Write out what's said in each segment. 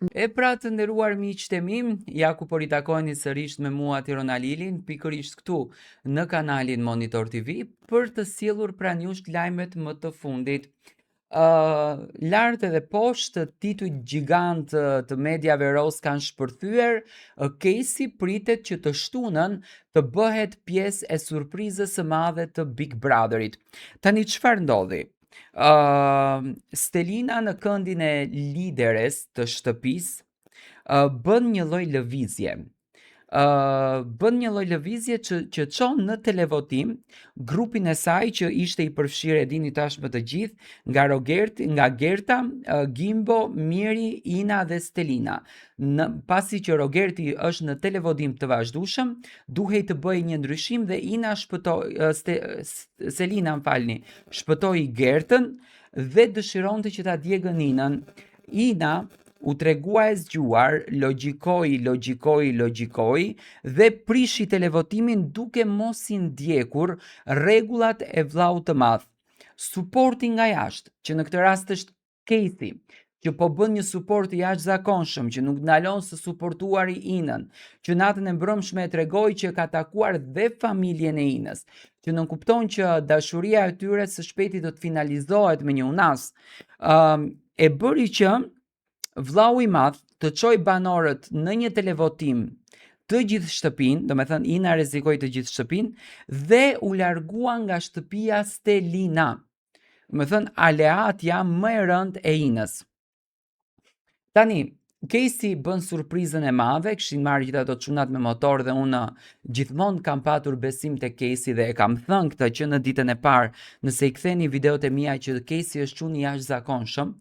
E pra të nderuar miqtë e mi, ja ku po ritakojeni sërish me mua Tiron Alilin, pikërisht këtu në kanalin Monitor TV për të sjellur pranë jush lajmet më të fundit. Lart edhe poshtë titujt gjigant të mediave ros kanë shpërthyer, Casey pritet që të shtunën të bëhet pjesë e surprizës së madhe të Big Brotherit. Tani çfarë ndodhi? Stelina në këndin e lideres të shtëpisë bën një lloj lëvizje. Bën një lloj lëvizje që çon në televotim grupin e saj që ishte i përfshirë, e dini tashmë të gjithë, nga Gerta, Gimbo, Miri, Ina dhe Stelina. Pasi që Rogerti është në televodim të vazhdueshëm, duhej të bëjë një ndryshim dhe Ina Selina, shpëtoi Gertën dhe dëshironte që ta djegën Inën. Ina u tregua e zgjuar, logjikoi dhe prishi televotimin duke mos i ndjekur rregullat e vllaut të madh. Suporti nga jashtë, që në këtë rast është Casey, që po bën një suport i jashtëzakonshëm, që nuk ndalon së suportuari Inën, që natën e mbrëmshme e tregoi që ka takuar dhe familjen e Inës, që nënkupton që dashuria e tyre së shpejti do të finalizohet me një unas, e bëri që vllau i madh të çoj banorët në një televotim të gjithë shtëpinë, domethënë Ina rrezikoi të gjithë shtëpinë dhe u largua nga shtëpia Stelina. Domethënë aleatja më e rëndë e Inës. Tani Casey bën surprizën e madhe, kishin marrë gjithë ato çunat me motor dhe unë gjithmonë kam patur besim te Casey dhe e kam thënë këtë që në ditën e parë, nëse i ktheni videot e mia, që Casey është çun i jashtëzakonshëm,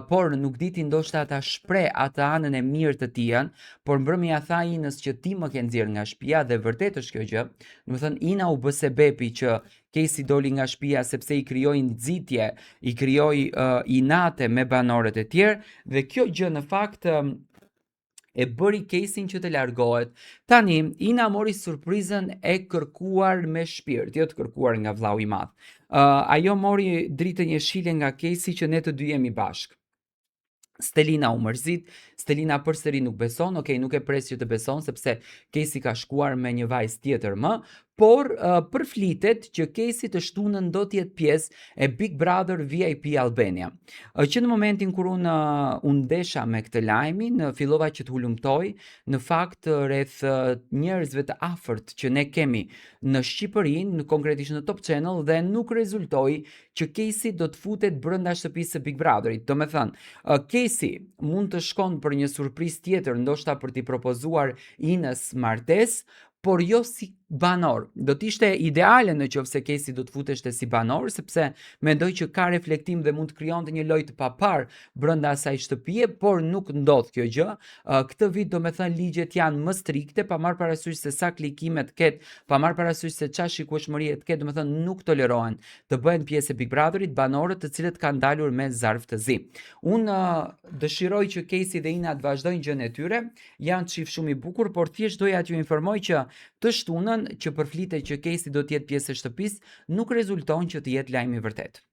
por nuk diti ndoshta ta shpreh atë anën e mirë të tij, por mbrëmja tha Inës që ti më ke nxjerr nga shtëpia dhe vërtet është kjo gjë. Domethënë Ina u bë sebepi që Casey doli nga shtëpia sepse i krijoi nxitje, i krijoi inate me banorët e tjerë dhe kjo gjë në fakt e bëri Casey që të largohet. Tani Ina mori surprizën e kërkuar me shpirt, jo të kërkuar nga vllau i madh. Ajo mori dritën jeshile nga Casey që ne të dy jemi bashkë. Stelina u mërzit, Stelina përsëri nuk beson, nuk e pres që të beson sepse Casey ka shkuar me një vajzë tjetër më, por përflitet që Casey të shtunën do të jetë pjesë e Big Brother VIP Albania. Që në momentin kur unë ndesha me këtë lajmin, fillova që të hulumtoj, në fakt rreth njerëzve të afërt që ne kemi në Shqipërinë, konkretisht në Top Channel, dhe nuk rezultoi që Casey do të futet brenda shtëpisë së Big Brotherit. Domethënë, Casey mund të shkon për një surprizë tjetër, ndoshta për t'i propozuar Inës martesë, por jo si banor. Do t'ishte ideale në qoftë se Casey do të futeshte si banor, sepse mendoj që ka reflektim dhe mund të krijonte një lojë të papar brenda asaj shtëpie, por nuk ndodh kjo gjë. Këtë vit domethënë ligjet janë më strikte, pa marrë parasysh se sa klikime të ketë, pa marrë parasysh se çfarë shikueshmëri të ketë, domethënë nuk tolerohen të bëhen pjesë e Big Brotherit banorët të cilët kanë dalur me zarf të zi. Unë dëshiroj që Casey dhe Ina të vazhdojnë gjën e tyre, janë çift shumë i bukur, por thjesht doja t'ju informoj që të shtunën që përflitet që Casey do të jetë pjesë e shtëpisë, nuk rezulton që të jetë lajm i vërtet.